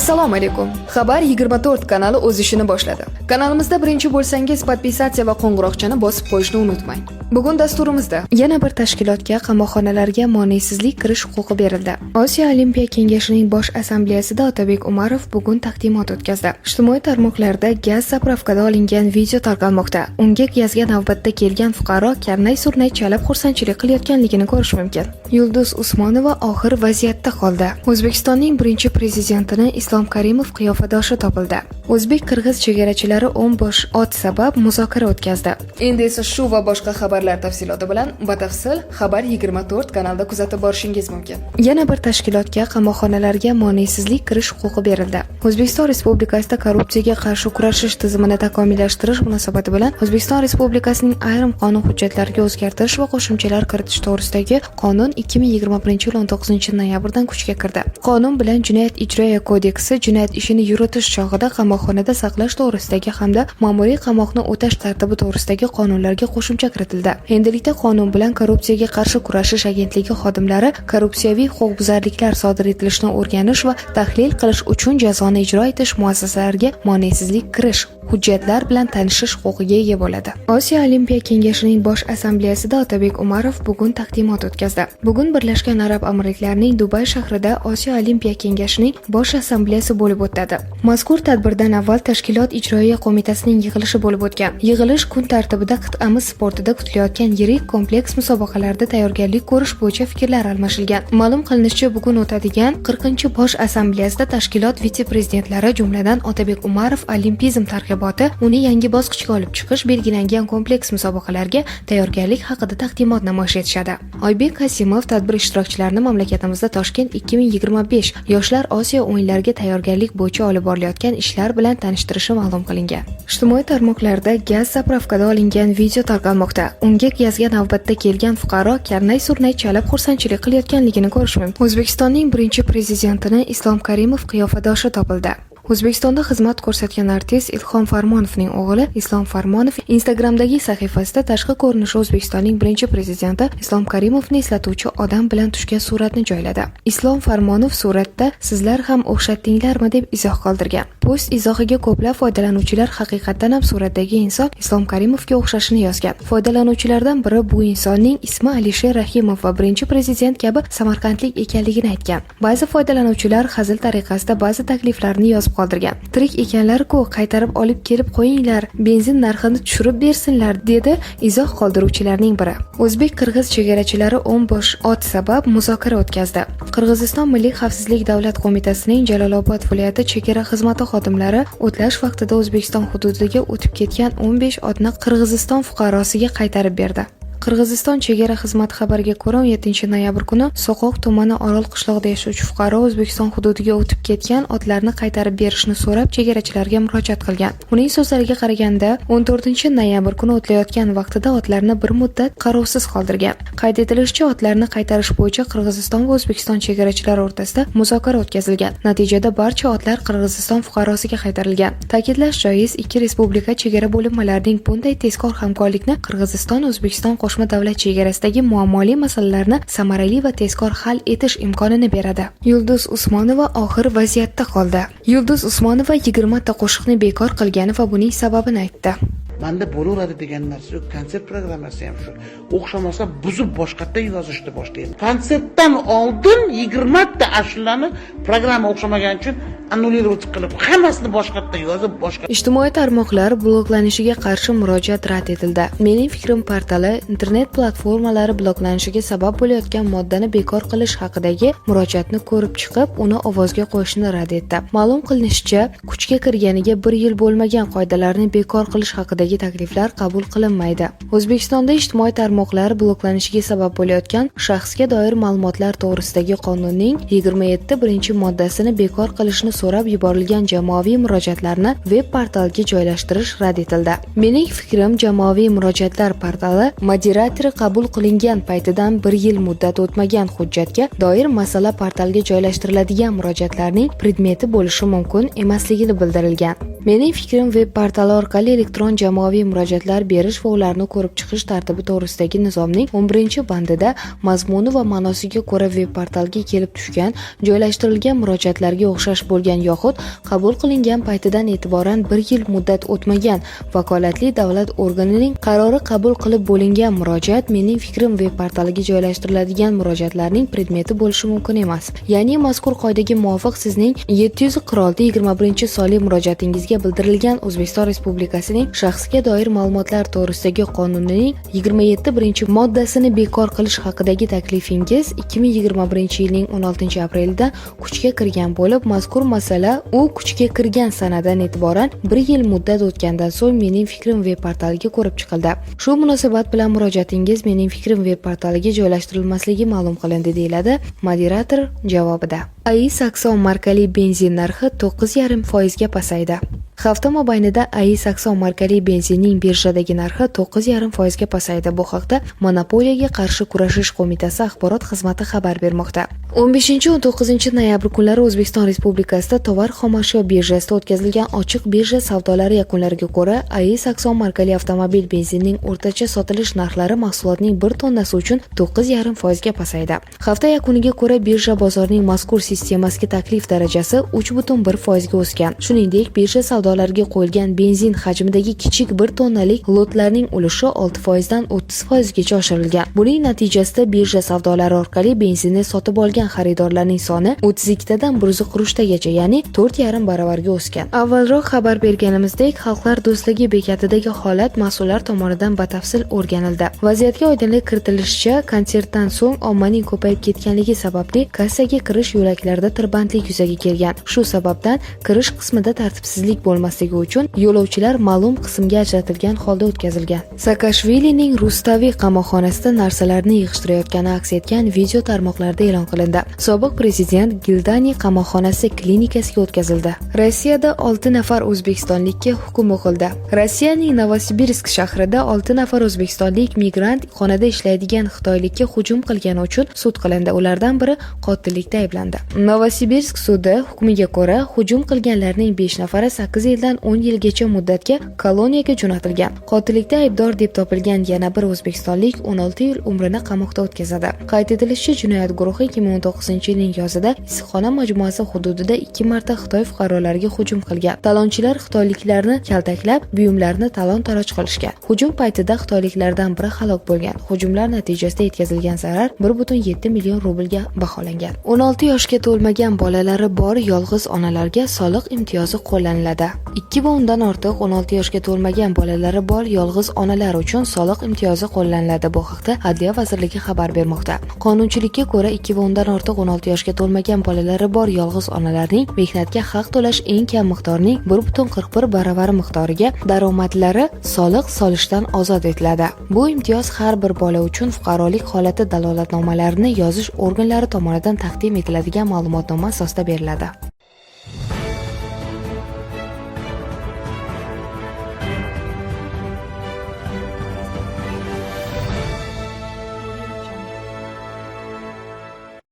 Assalomu alaykum. Xabar 24 kanali o'z ishini boshladi. Kanalimizda birinchi bo'lsangiz, podpisatsiya va qo'ng'iroqchani bosib qo'yishni unutmang. Bugun dasturimizda yana bir tashkilotga qamoqxonalarga moneysizlik kirish huquqi berildi. Osiyo Olimpiya Kengashining bosh assambleyasida Otabek Umarov bugun taqdimot o'tkazdi. Ijtimoiy tarmoqlarda gaz zapravkada olingan video tarqalmoqda. Unga gazga navbatda kelgan fuqaro karnay-surnay chalib xursandchilik qilayotganligini ko'rish mumkin. Yulduz Usmonova og'ir vaziyatda qoldi. O'zbekistonning birinchi prezidentini Islom Karimov qiyofadoshi topildi. O'zbek-qirg'iz chegarachilari 10 bosh ot sabab muzokara o'tkazdi. Endi esa shu va boshqa xabarlar tafsiloti bilan batafsil Xabar 24 kanalida kuzatib borishingiz mumkin. Yana bir tashkilotga qamoqxonalarga moneysizlik kirish huquqi berildi. O'zbekiston Respublikasida korrupsiyaga qarshi kurashish tizimini takomillashtirish munosabati bilan O'zbekiston Respublikasining ayrim qonun hujjatlariga o'zgartirish va qo'shimchalar kiritish to'g'risidagi qonun 2021 yil 19 noyabrdan kuchga kirdi. Qonun bilan Jinoyat ijroiya kodeksi jinoyat ishini yuritish chog'ida qamoqxonada saqlash to'g'risidagi hamda ma'muriy qamoqni o'tash tartibi to'g'risidagi qonunlarga qo'shimcha kiritildi. Endilikda qonun bilan Korrupsiyaga qarshi kurashish agentligi xodimlari korrupsiyaviy huquqbuzarliklar sodir etilishini o'rganish va tahlil qilish uchun jazoni ijro etish muassasalariga moneysizlik kirish hujjatlar bilan tanishish huquqiga ega bo'ladi. Osiyo Olimpiya Kengashining bosh assambleyasida Otabek Umarov bugun taqdimot o'tkazdi. Bugun Birlashgan Arab Amirliklarining Dubay shahrida Osiyo Olimpiya Kengashining bosh assambleyasi bo'lib o'tadi. Mazkur tadbirdan avval tashkilot ijroiya qo'mitasining yig'ilishi bo'lib o'tgan. Yig'ilish kun tartibida qit'amiz sportida kutilayotgan yirik kompleks musobaqalarda tayyorgarlik ko'rish bo'yicha fikrlar almashilgan. Ma'lum qilinishicha, bugun o'tadigan 40-bosh assambleyasida tashkilot vitse-prezidentlari, jumladan Otabek Umarov olimpizm targ'iboti, uni yangi bosqichga olib chiqish belgilangan kompleks musobaqalarga tayyorgarlik haqida taqdimot namoyish etishadi. Oybek Kasimov tadbir ishtirokchilarini mamlakatimizda Toshkent 2025 yoshlar Osiyo o'yinlariga tayyorgarlik bo'yicha olib borilayotgan ishlar bilan tanishtirishi ma'lum qilingan. Ijtimoiy tarmoqlarda gaz zapravkada olingan video tarqalmoqda. Unga gazga navbatda kelgan fuqaro karnay-surnay chalib xursandchilik qilayotganligini ko'rish mumkin. O'zbekistonning birinchi prezidentini Islom Karimov qiyofadoshi topildi. O'zbekistonda xizmat ko'rsatgan artist Ilhom Farmonovning o'g'li Islom Farmonov Instagramdagi sahifasida tashqi ko'rinishi O'zbekistonning birinchi prezidenti Islom Karimovni eslatuvchi odam bilan tushgan suratni joyladi. Islom Farmonov suratda "Sizlar ham o'xshatdinglarmi?" deb izoh qoldirgan. Post izohiga ko'plab foydalanuvchilar haqiqatan ham suratdagi inson Islom Karimovga o'xshashini yozgan. Foydalanuvchilardan biri bu insonning ismi Alisher Rahimov va birinchi prezident kabi samarqandlik ekanligini aytgan. Ba'zi foydalanuvchilar hazil tariqasida ba'zi takliflarni yozib qoldirgan. Tirik ekanlar-ku, qaytarib olib kelib qo'yinglar, benzin narxini tushirib bersinlar, dedi izoh qoldiruvchilarning biri. O'zbek-qirg'iz chegarachilari 10 bosh ot sabab muzokara o'tkazdi. Qirg'iziston Milliy xavfsizlik davlat qo'mitasining Jalolobod viloyati chegara xizmati xodimlari o'tlash vaqtida O'zbekiston hududiga o'tib ketgan 15 otni Qirg'iziston fuqarosiga qaytarib berdi. Qirg'iziston chegara xizmati xabariga ko'ra, 17 noyabr kuni So'qoq tumani Orol qishlog'ida yashovchi fuqaro O'zbekiston hududiga o'tib ketgan otlarni qaytarib berishni so'rab chegarachilarga murojaat qilgan. Uning so'zlariga qaraganda, 14 noyabr kuni o'tlayotgan vaqtida otlarni bir muddat qarovsiz qoldirgan. Qayd etilishicha, otlarni qaytarish bo'yicha Qirg'iziston va O'zbekiston chegarachilari o'rtasida muzokara o'tkazilgan. Natijada barcha otlar Qirg'iziston fuqarosiga qaytarilgan. Ta'kidlash joiz, ikki respublika chegara bo'linmalarining bunday tezkor hamkorlikni Qirg'iziston-O'zbekiston qo'shma davlat chegarasidagi muammoli masalalarni samarali va tezkor hal etish imkonini beradi. Yulduz Usmonova og'ir vaziyatda qoldi. Yulduz Usmonova 20 ta qo'shiqni bekor qilgani va buning sababini aytdi. Manda bo'laveradi degan narsa yo'q. Konsert programmasi ham shu. O'xshamasa buzib boshqatda yozishni boshlaydi. Konsertdan oldin 20 ta ashulani programma o'xshamagan uchun annulировать qilib, hammasini boshqatda yozib boshqa. Ijtimoiy tarmoqlar bloklanishiga qarshi murojaat rad etildi. Mening fikrim portali internet platformalari bloklanishiga sabab bo'layotgan moddani bekor qilish haqidagi murojaatni ko'rib chiqib, uni ovozga qo'yishni rad etdi. Ma'lum qilinishicha, kuchga kirganiga 1 yil bo'lmagan qoidalarni bekor qilish haqidagi takliflar qabul qilinmaydi. O'zbekistonda ijtimoiy tarmoqlar bloklanishiga sabab bo'layotgan shaxsga doir ma'lumotlar to'g'risidagi qonunning 27-moddasini bekor qilishni so'rab yuborilgan jamoaviy murojaatlarni veb portalga joylashtirish rad etildi. Mening fikrim, jamoaviy murojaatlar portali moderatori qabul qilingan paytidan 1 yil muddat o'tmagan hujjatga doir masala portalga joylashtiriladigan murojaatlarning predmeti bo'lishi mumkin emasligini bildirilgan. Mening fikrim, veb portali orqali elektron jamoaviy murojaatlar berish va ularni ko'rib chiqish tartibi to'g'risidagi nizomning 11-bandida mazmuni va ma'nosiga ko'ra veb portalga kelib tushgan, joylashtirilgan murojaatlarga o'xshash bo'lgan yoxud qabul qilingan paytidan e'tiboran 1 yil muddat o'tmagan vakolatli davlat organining qarori qabul qilib bo'lingan murojaat mening fikrim veb portaliga joylashtiriladigan murojaatlarning predmeti bo'lishi mumkin emas. Ya'ni mazkur qoidaga muvofiq sizning 746/21 sonli murojaatingizga bildirilgan O'zbekiston Respublikasining shaxsga doir ma'lumotlar to'g'risidagi qonunining 27-moddasini bekor qilish haqidagi taklifingiz 2021-yilning 16-aprelida kuchga kirgan bo'lib, mazkur masala u kuchga kirgan sanadan e'tiboran 1 yil muddat o'tgandan so'ng mening fikrim veb portaliga ko'rib chiqildi. Shu munosabat bilan murojaatingiz mening fikrim veb portaliga joylashtirilmasligi ma'lum qilindi, deyiladi moderator javobida. AI Saxon markali benzin narxi 9,5% ga pasaydi. Hafta mobaynida AI Saxon markali benzinning birjadagi narxi 9,5% ga pasaydi. Bu haqda Monopoliyaga qarshi kurashish qo'mitasi axborot xizmati xabar bermoqda. 15-19 noyabr kunlari O'zbekiston Respublikasida tovar xomashyo birjasida o'tkazilgan ochiq birja savdolari yakunlariga ko'ra, AI Saxon markali avtomobil benzinining o'rtacha sotilish narxlari mahsulotning 1 tonnasi uchun 9,5% ga pasaydi. Hafta yakuniga ko'ra birja bozorining mazkur sistemasiga taklif darajasi 3,1% ga o'sgan. Shuningdek, birja savdolariga qo'yilgan benzin hajmidagi kichik 1 tonnalik lotlarning ulushi 6% dan 30% gacha oshirilgan. Buning natijasida birja savdolari orqali benzinni sotib olgan xaridorlarning soni 32 dan 1 gacha, ya'ni 4,5 baravarga o'sgan. Avvalroq xabar berganimizdek, Xalqlar do'stligi bekatidagi holat mas'ullar tomonidan batafsil o'rganildi. Vaziyatga oydinlik kiritilishicha, konsertdan so'ng ommaning ko'payib ketganligi sababli kassaga kirish yo'laklarida tirbandlik yuzaga kelgan. Shu sababdan kirish qismida tartibsizlik bo'lmasligi uchun yo'lovchilar ma'lum qismga ajratilgan holda o'tkazilgan. Saakashvilining Rustaviy qamoqxonasida narsalarni yig'ishtirayotgani aks etgan video tarmoqlarda e'lon qilindi. Sobiq prezident Gildani qamoqxonasi klinikasiga o'tkazildi. Rossiyada 6 nafar o'zbekistonlikka hukm o'qildi. Rossiyaning Novosibirsk shahrida 6 nafar o'zbekistonlik migrant xonada ishlaydigan xitoylikka hujum qilgani uchun sud qilindi. Ulardan biri qotillikda ayblandi. Novosibirsk sudi hukmiga ko'ra, hujum qilganlarning 5 nafari 8 yildan 10 yilgacha muddatga koloniyaga jo'natilgan. Qotillikda aybdor deb topilgan yana bir o'zbekistonlik 16 yil umrini qamoqda o'tkazadi. Qayd etilishicha, jinoyat guruhi 2019-yilning yozida issiqxona majmuasi hududida 2 marta Xitoy fuqarolariga hujum qilgan. Talonchilar xitoyliklarni kaltaklab, buyumlarni talon-taroj qilishgan. Hujum paytida xitoyliklardan biri halok bo'lgan. Hujumlar natijasida yetkazilgan zarar 1,7 million rublga baholangan. 16 yoshga to'lmagan bolalari bor yolg'iz onalarga soliq imtiyozi qo'llaniladi. 2 va undan ortiq 16 yoshga to'lmagan bolalari bor yolg'iz onalar uchun soliq imtiyozi qo'llaniladi. Bu haqda Adliya vazirligi xabar bermoqda. Qonunchilikka ko'ra 2 va undan ortiq 16 yoshga to'lmagan bolalari bor yolg'iz onalarning mehnatga haq to'lash eng kam miqdorning 1,41 baravari miqdoriga daromadlari soliq solishdan ozod etiladi. Bu imtiyoz har bir bola uchun fuqarolik holati dalolatnomalarini yozish organlari tomonidan taqdim etiladigan ma'lumotnoma asosida beriladi.